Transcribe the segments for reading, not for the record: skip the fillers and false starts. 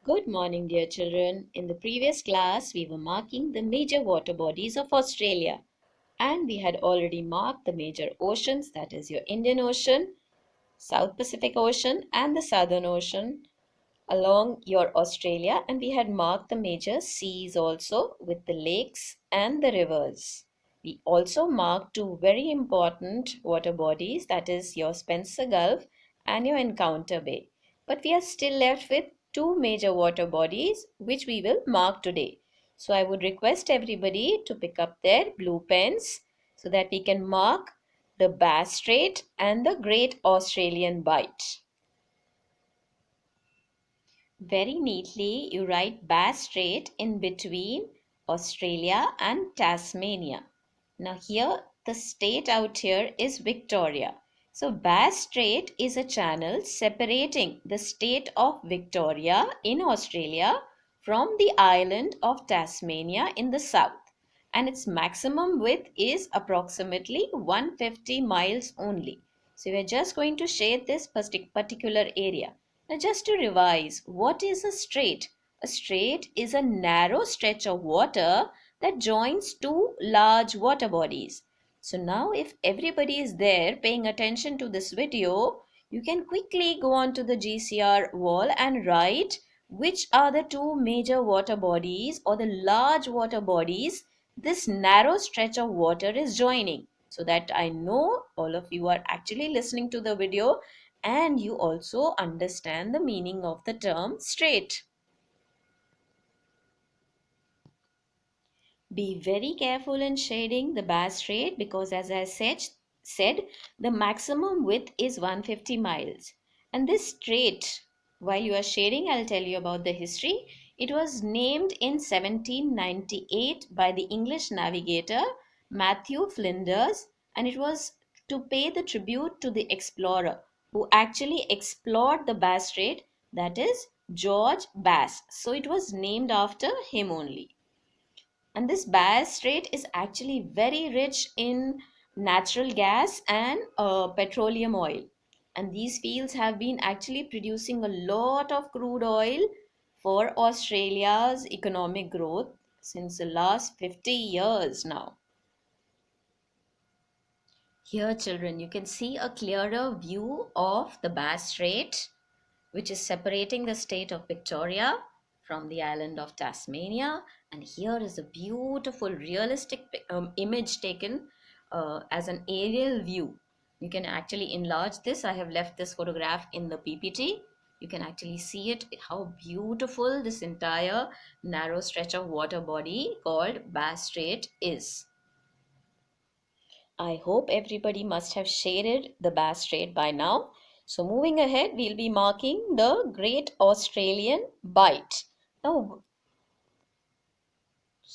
Good morning, dear children. In the previous class, we were marking the major water bodies of Australia. And we had already marked the major oceans, that is your Indian Ocean, South Pacific Ocean, and the Southern Ocean along your Australia. And we had marked the major seas also with the lakes and the rivers. We also marked two very important water bodies, that is your Spencer Gulf and your Encounter Bay. But we are still left with two major water bodies which we will mark today. So I would request everybody to pick up their blue pens so that we can mark the Bass Strait and the Great Australian Bight. Very neatly, you write Bass Strait in between Australia and Tasmania. Now here, the state out here is Victoria. So Bass Strait is a channel separating the state of Victoria in Australia from the island of Tasmania in the south. And its maximum width is approximately 150 miles only. So we are just going to shade this particular area. Now, just to revise, what is a strait? A strait is a narrow stretch of water that joins two large water bodies. So now if everybody is there paying attention to this video, you can quickly go on to the GCR wall and write which are the two major water bodies or the large water bodies this narrow stretch of water is joining, so that I know all of you are actually listening to the video and you also understand the meaning of the term strait. Be very careful in shading the Bass Strait because as I said the maximum width is 150 miles. And this strait, while you are shading, I'll tell you about the history. It was named in 1798 by the English navigator Matthew Flinders, and it was to pay the tribute to the explorer who actually explored the Bass Strait, that is George Bass. So it was named after him only. And this Bass Strait is actually very rich in natural gas and petroleum oil. And these fields have been actually producing a lot of crude oil for Australia's economic growth since the last 50 years now. Here, children, you can see a clearer view of the Bass Strait, which is separating the state of Victoria from the island of Tasmania. And here is a beautiful, realistic image taken as an aerial view. You can actually enlarge this. I have left this photograph in the PPT. You can actually see it, how beautiful this entire narrow stretch of water body called Bass Strait is. I hope everybody must have shaded the Bass Strait by now. So moving ahead, we'll be marking the Great Australian Bight. Now,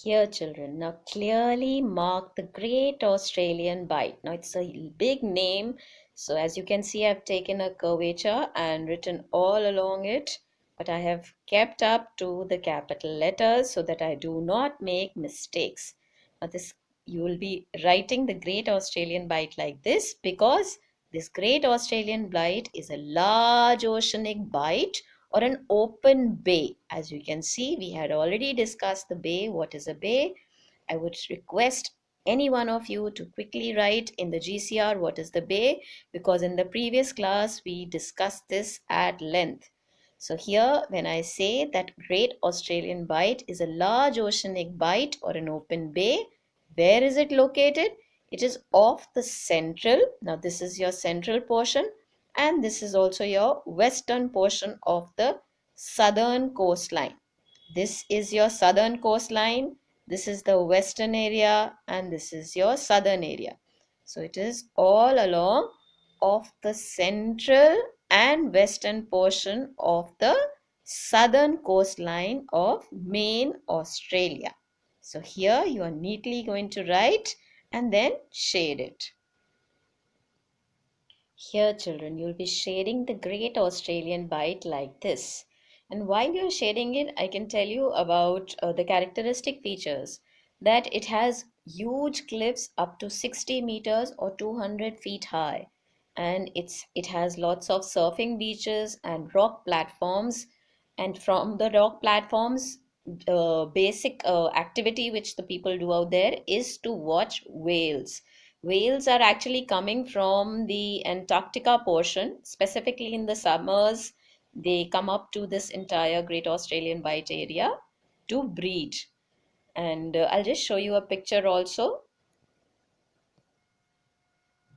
here children, now clearly mark the Great Australian Bight. Now it's a big name. So as you can see, I've taken a curvature and written all along it. But I have kept up to the capital letters so that I do not make mistakes. Now this, you will be writing the Great Australian Bight like this because this Great Australian Bight is a large oceanic bight or an open bay. As you can see, we had already discussed the bay. What is a bay? I would request any one of you to quickly write in the GCR what is the bay, because in the previous class we discussed this at length. So here when I say that Great Australian Bight is a large oceanic bight or an open bay, where is it located? It is off the central. Now this is your central portion and this is also your western portion of the southern coastline. This is your southern coastline, this is the western area and this is your southern area. So it is all along of the central and western portion of the southern coastline of main Australia. So here you are neatly going to write and then shade it. Here children, you'll be shading the Great Australian Bight like this. And while you're shading it, I can tell you about the characteristic features, that it has huge cliffs up to 60 meters or 200 feet high. And it has lots of surfing beaches and rock platforms. And from the rock platforms, the basic activity which the people do out there is to watch whales. Whales are actually coming from the Antarctica portion, specifically in the summers. They come up to this entire Great Australian Bight area to breed. And I'll just show you a picture also.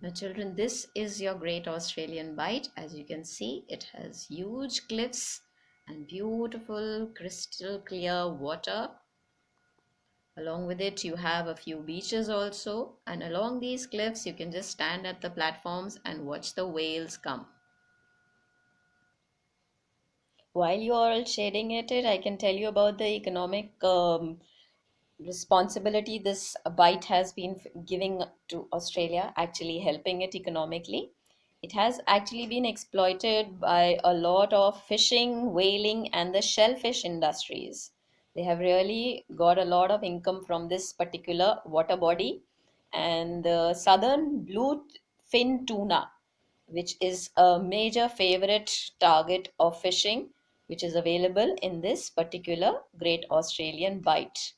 Now, children, this is your Great Australian Bight. As you can see, it has huge cliffs and beautiful crystal clear water. Along with it, you have a few beaches also. And along these cliffs, you can just stand at the platforms and watch the whales come. While you are all shading at it, I can tell you about the economic responsibility this bite has been giving to Australia, actually helping it economically. It has actually been exploited by a lot of fishing, whaling, and the shellfish industries. They have really got a lot of income from this particular water body. And the southern blue fin tuna, which is a major favorite target of fishing, which is available in this particular Great Australian Bight.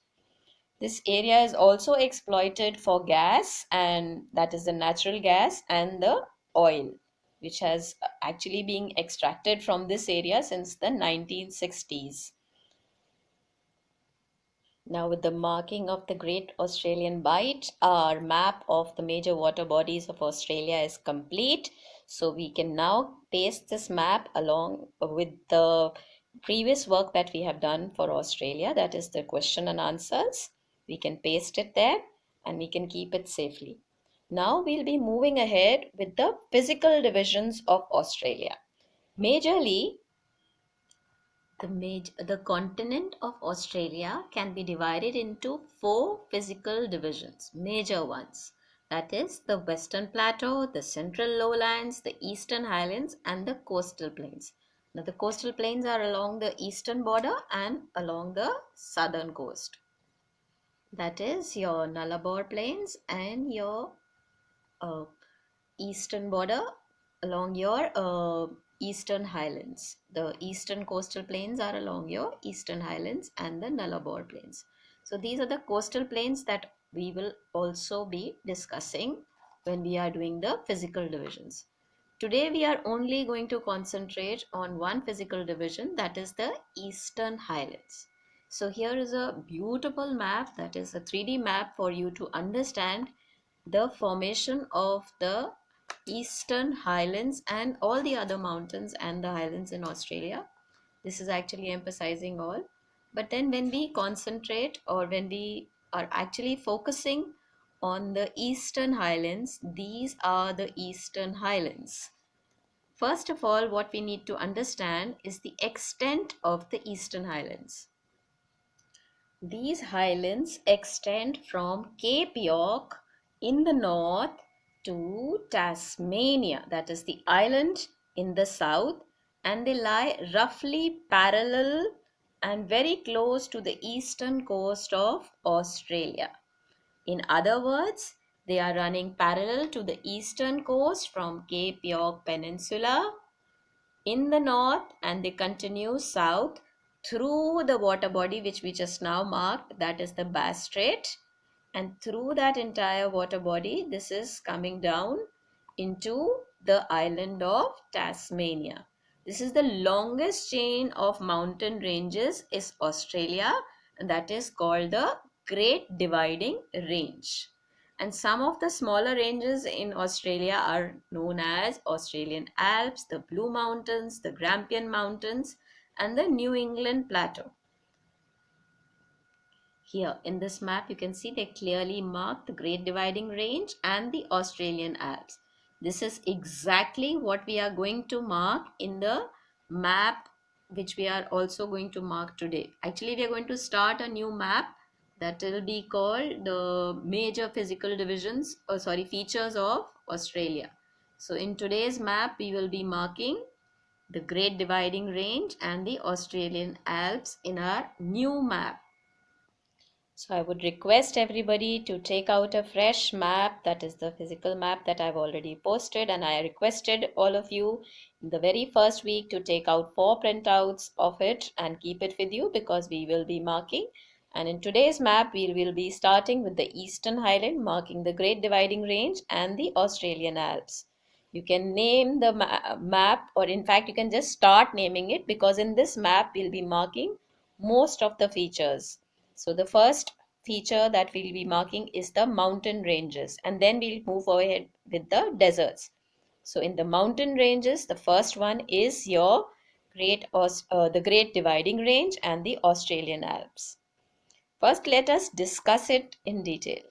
This area is also exploited for gas, and that is the natural gas and the oil, which has actually been extracted from this area since the 1960s. Now, with the marking of the Great Australian Bight, our map of the major water bodies of Australia is complete. So we can now paste this map along with the previous work that we have done for Australia, that is the question and answers. We can paste it there and we can keep it safely. Now we'll be moving ahead with the physical divisions of Australia. Majorly, the continent of Australia can be divided into four physical divisions, major ones. That is the Western Plateau, the Central Lowlands, the Eastern Highlands, and the Coastal Plains. Now, the coastal plains are along the eastern border and along the southern coast. That is your Nullarbor Plains and your uh, eastern border along your eastern highlands. The eastern coastal plains are along your eastern highlands and the Nullarbor plains. So these are the coastal plains that we will also be discussing when we are doing the physical divisions. Today we are only going to concentrate on one physical division, that is the Eastern Highlands. So here is a beautiful map, that is a 3D map for you to understand the formation of the Eastern Highlands and all the other mountains and the highlands in Australia. This is actually emphasizing all. But then when we concentrate or when we are actually focusing on the Eastern Highlands, these are the Eastern Highlands. First of all, what we need to understand is the extent of the Eastern Highlands. These highlands extend from Cape York in the north to Tasmania, that is the island in the south, and they lie roughly parallel and very close to the eastern coast of Australia. In other words, they are running parallel to the eastern coast from Cape York Peninsula in the north, and they continue south through the water body which we just now marked, that is the Bass Strait, and through that entire water body this is coming down into the island of Tasmania. This is the longest chain of mountain ranges is Australia, and that is called the Great Dividing Range. And some of the smaller ranges in Australia are known as Australian Alps, the Blue Mountains, the Grampian Mountains, and the New England Plateau. Here in this map, you can see they clearly mark the Great Dividing Range and the Australian Alps. This is exactly what we are going to mark in the map which we are also going to mark today. Actually, we are going to start a new map that will be called the major physical divisions, features of Australia. So in today's map, we will be marking the Great Dividing Range and the Australian Alps in our new map. So I would request everybody to take out a fresh map, that is the physical map that I've already posted, and I requested all of you in the very first week to take out 4 printouts of it and keep it with you because we will be marking. And in today's map, we will be starting with the Eastern Highland, marking the Great Dividing Range and the Australian Alps. You can name the map, or in fact, you can just start naming it because in this map, we'll be marking most of the features. So the first feature that we'll be marking is the mountain ranges, and then we'll move ahead with the deserts. So in the mountain ranges, the first one is your the Great Dividing Range and the Australian Alps. First, let us discuss it in detail.